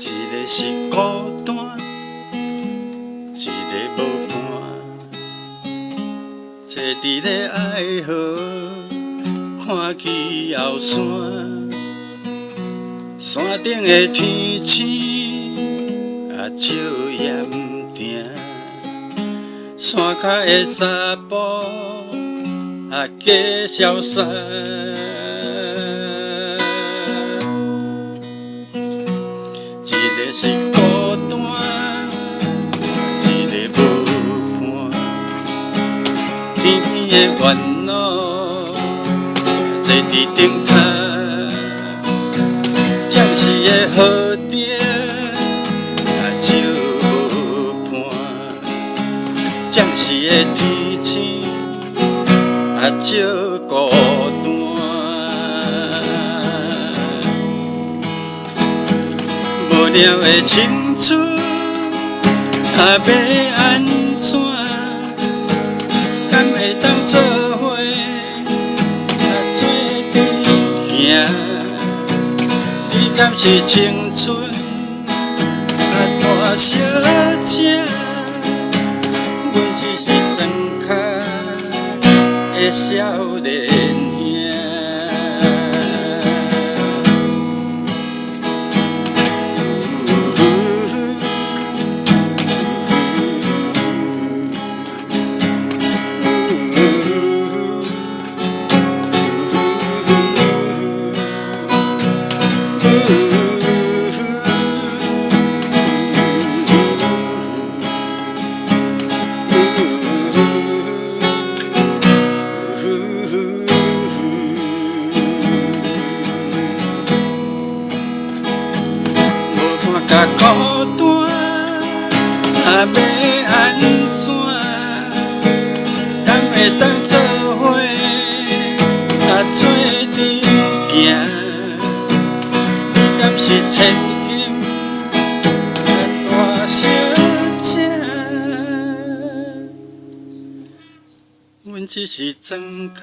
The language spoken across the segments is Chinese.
一个是孤单，一个无伴，坐伫咧爱河，看起后山，山顶的天星啊照也毋定，山脚的查甫啊加潇洒。一个是孤单，一个无伴，天边的烦恼坐伫顶头，暂时的好点啊照无伴，暂时的天星啊照孤单。无聊的青春，啊要安怎？敢会当做伙，啊做阵行？你敢是青春啊大小姐？阮只是装脚的少年兄。甲孤单，啊要安怎？敢会当做伙，啊做阵行？你敢是千金啊大小姐？阮只是装脚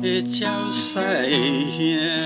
的鸟屎兄。